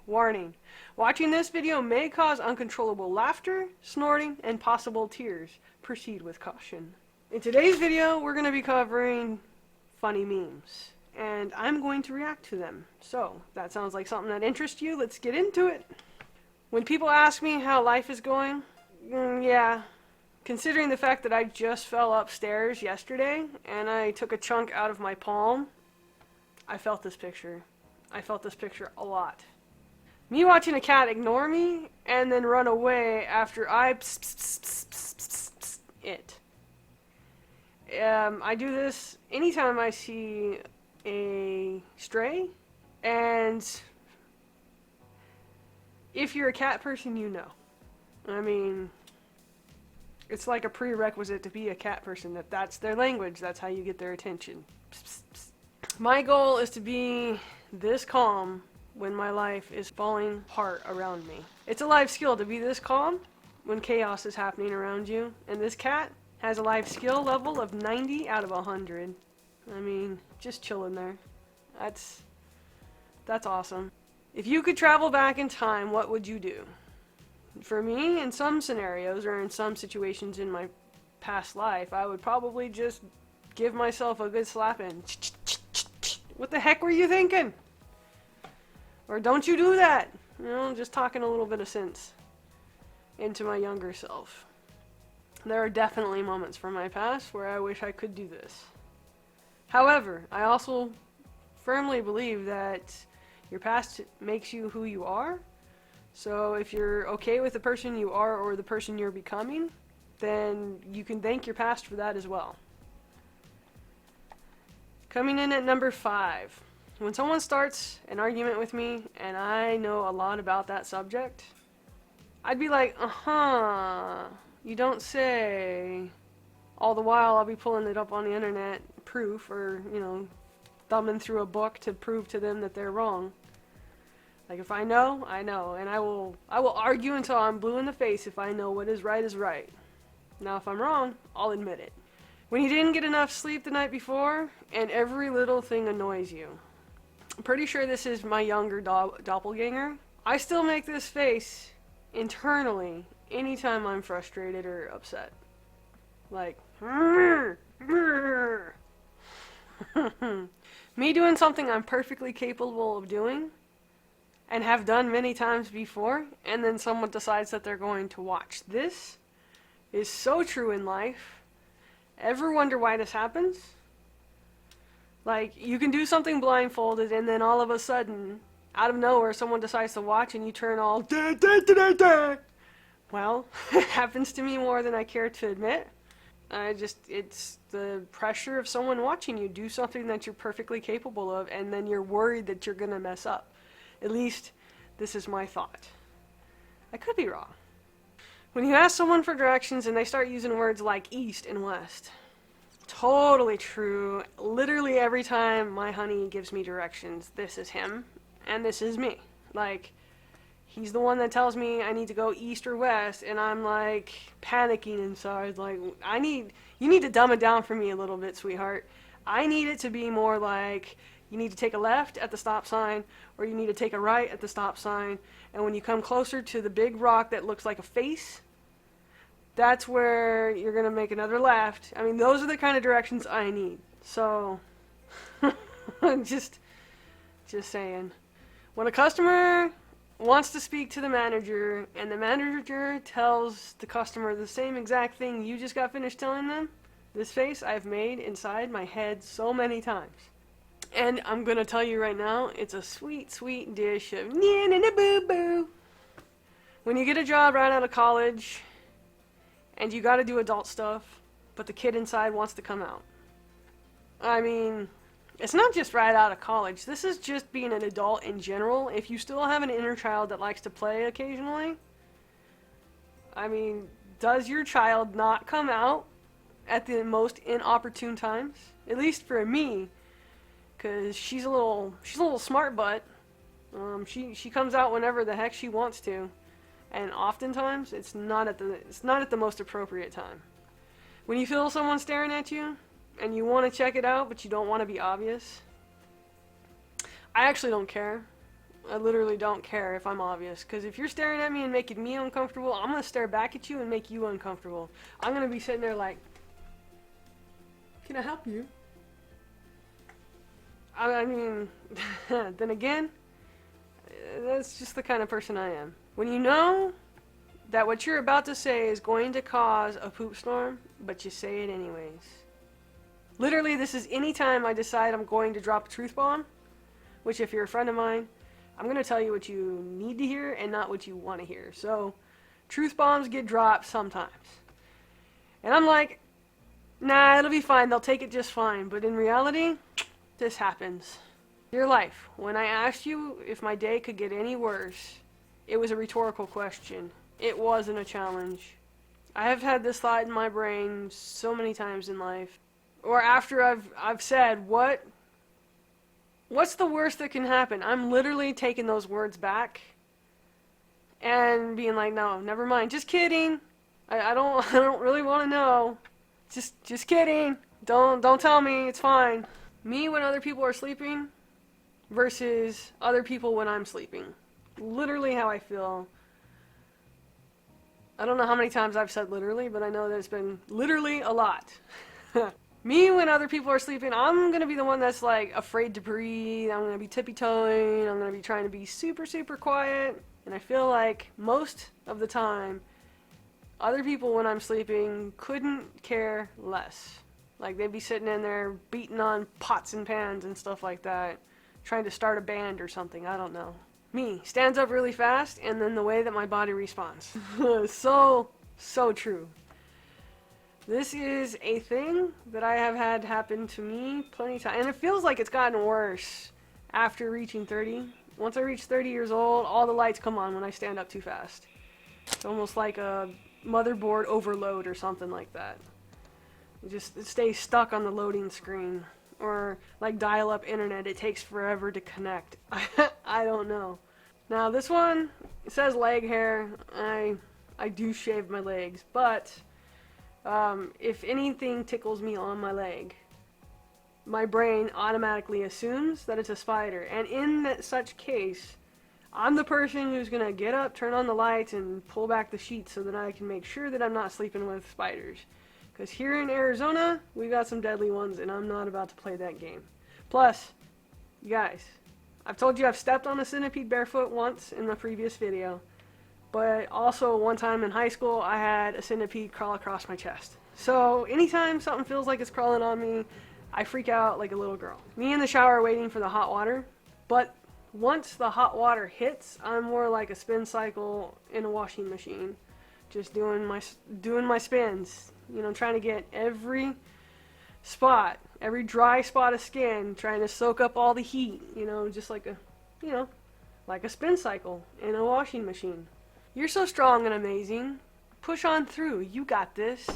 Warning. Watching this video may cause uncontrollable laughter, snorting, and possible tears. Proceed with caution. In today's video, we're going to be covering funny memes. And I'm going to react to them. So, that sounds like something that interests you. Let's get into it. When people ask me how life is going, yeah. Considering the fact that I just fell upstairs yesterday and I took a chunk out of my palm, I felt this picture. I felt this picture a lot. Me watching a cat ignore me and then run away after I it. I do this anytime I see a stray, and if you're a cat person, you know. I mean, it's like a prerequisite to be a cat person, that's their language, that's how you get their attention. My goal is to be this calm when my life is falling apart around me. It's a life skill to be this calm when chaos is happening around you, and this cat has a life skill level of 90 out of 100. I mean, just chilling there. That's awesome. If you could travel back in time, what would you do? For me, in some scenarios, or in some situations in my past life, I would probably just give myself a good slapping. What the heck were you thinking? Or don't you do that? You know, just talking a little bit of sense into my younger self. There are definitely moments from my past where I wish I could do this. However, I also firmly believe that your past makes you who you are. So if you're okay with the person you are or the person you're becoming, then you can thank your past for that as well. Coming in at number 5. When someone starts an argument with me and I know a lot about that subject, I'd be like, you don't say. All the while I'll be pulling it up on the internet, proof, or, you know, thumbing through a book to prove to them that they're wrong. Like, if I know, I know, and I will argue until I'm blue in the face if I know what is right is right. Now, if I'm wrong, I'll admit it. When you didn't get enough sleep the night before, and every little thing annoys you. I'm pretty sure this is my younger doppelganger. I still make this face internally anytime I'm frustrated or upset. Like, me doing something I'm perfectly capable of doing and have done many times before, and then someone decides that they're going to watch. This is so true in life. Ever wonder why this happens? Like, you can do something blindfolded and then all of a sudden, out of nowhere, someone decides to watch and you turn all da da da da da. Well, it happens to me more than I care to admit. It's the pressure of someone watching you do something that you're perfectly capable of, and then you're worried that you're gonna mess up. At least, this is my thought. I could be wrong. When you ask someone for directions and they start using words like east and west, totally true. Literally every time my honey gives me directions, this is him, and this is me. Like, he's the one that tells me I need to go east or west, and I'm like panicking inside. Like, you need to dumb it down for me a little bit, sweetheart. I need it to be more like, you need to take a left at the stop sign, or you need to take a right at the stop sign, and when you come closer to the big rock that looks like a face, that's where you're gonna make another left. I mean, those are the kind of directions I need. So, just saying. When a customer wants to speak to the manager, and the manager tells the customer the same exact thing you just got finished telling them, this face I've made inside my head so many times. And I'm gonna tell you right now, it's a sweet, sweet dish of boo-boo. When you get a job right out of college, and you gotta do adult stuff, but the kid inside wants to come out. I mean, it's not just right out of college. This is just being an adult in general. If you still have an inner child that likes to play occasionally, I mean, does your child not come out at the most inopportune times? At least for me, because she's a little smart butt. She comes out whenever the heck she wants to. And oftentimes, it's not at the most appropriate time. When you feel someone staring at you, and you want to check it out, but you don't want to be obvious, I actually don't care. I literally don't care if I'm obvious. Because if you're staring at me and making me uncomfortable, I'm going to stare back at you and make you uncomfortable. I'm going to be sitting there like, can I help you? I mean, then again, that's just the kind of person I am. When you know that what you're about to say is going to cause a poop storm, but you say it anyways. Literally, this is any time I decide I'm going to drop a truth bomb, which if you're a friend of mine, I'm going to tell you what you need to hear and not what you want to hear. So, truth bombs get dropped sometimes. And I'm like, nah, it'll be fine. They'll take it just fine. But in reality, this happens. Your life, when I asked you if my day could get any worse, it was a rhetorical question. It wasn't a challenge. I have had this thought in my brain so many times in life. Or after I've said, what's the worst that can happen? I'm literally taking those words back and being like, no, never mind. Just kidding. I don't really want to know. Just kidding. Don't tell me. It's fine. Me when other people are sleeping versus other people when I'm sleeping. Literally how I feel. I don't know how many times I've said literally, but I know that it's been literally a lot. Me when other people are sleeping, I'm going to be the one that's like afraid to breathe. I'm going to be tippy-toeing. I'm going to be trying to be super, super quiet. And I feel like most of the time, other people when I'm sleeping couldn't care less. Like they'd be sitting in there beating on pots and pans and stuff like that, trying to start a band or something. I don't know. Me stands up really fast, and then the way that my body responds. So true. This is a thing that I have had happen to me plenty of times, and it feels like it's gotten worse after reaching 30. Once I reach 30 years old, all the lights come on when I stand up too fast. It's almost like a motherboard overload or something like that. It stays stuck on the loading screen. Or like dial-up internet, it takes forever to connect. I don't know. Now this one, it says leg hair. I do shave my legs, but if anything tickles me on my leg, my brain automatically assumes that it's a spider. And in such case, I'm the person who's going to get up, turn on the lights, and pull back the sheets so that I can make sure that I'm not sleeping with spiders. Because here in Arizona, we got some deadly ones, and I'm not about to play that game. Plus, you guys, I've told you I've stepped on a centipede barefoot once in the previous video. But also one time in high school, I had a centipede crawl across my chest. So anytime something feels like it's crawling on me, I freak out like a little girl. Me in the shower waiting for the hot water. But once the hot water hits, I'm more like a spin cycle in a washing machine. Just doing my spins. You know, trying to get every spot, every dry spot of skin, trying to soak up all the heat. You know, just like like a spin cycle in a washing machine. You're so strong and amazing. Push on through. You got this.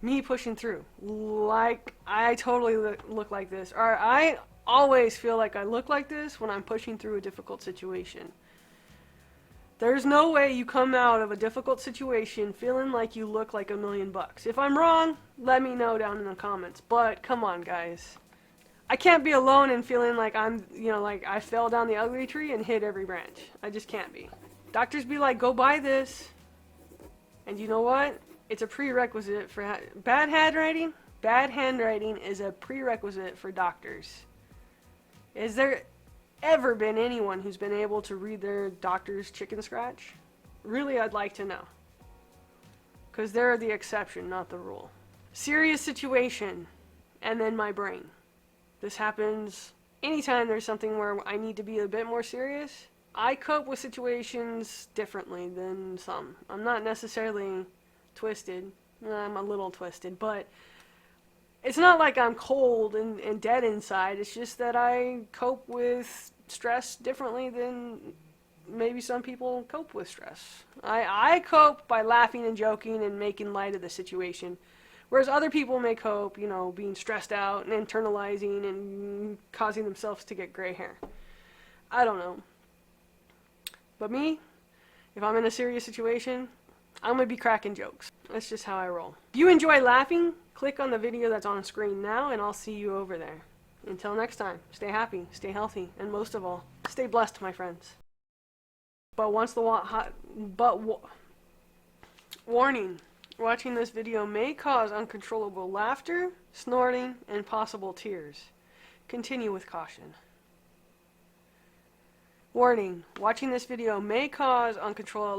Me pushing through. Like, I totally look like this. Or I always feel like I look like this when I'm pushing through a difficult situation. There's no way you come out of a difficult situation feeling like you look like $1,000,000. If I'm wrong, let me know down in the comments. But come on, guys. I can't be alone in feeling like I'm, like I fell down the ugly tree and hit every branch. I just can't be. Doctors be like, go buy this. And you know what? It's a prerequisite for bad handwriting. Bad handwriting is a prerequisite for doctors. Is there ever been anyone who's been able to read their doctor's chicken scratch? Really, I'd like to know. Because they're the exception, not the rule. Serious situation, and then my brain. This happens anytime there's something where I need to be a bit more serious. I cope with situations differently than some. I'm not necessarily twisted. I'm a little twisted, but it's not like I'm cold and dead inside. It's just that I cope with stress differently than maybe some people cope with stress. I cope by laughing and joking and making light of the situation. Whereas other people may cope, being stressed out and internalizing and causing themselves to get gray hair. I don't know. But me, if I'm in a serious situation, I'm going to be cracking jokes. That's just how I roll. If you enjoy laughing, click on the video that's on screen now, and I'll see you over there. Until next time, stay happy, stay healthy, and most of all, stay blessed, my friends. But once the warning, watching this video may cause uncontrollable laughter, snorting, and possible tears. Continue with caution. Warning, watching this video may cause uncontrollable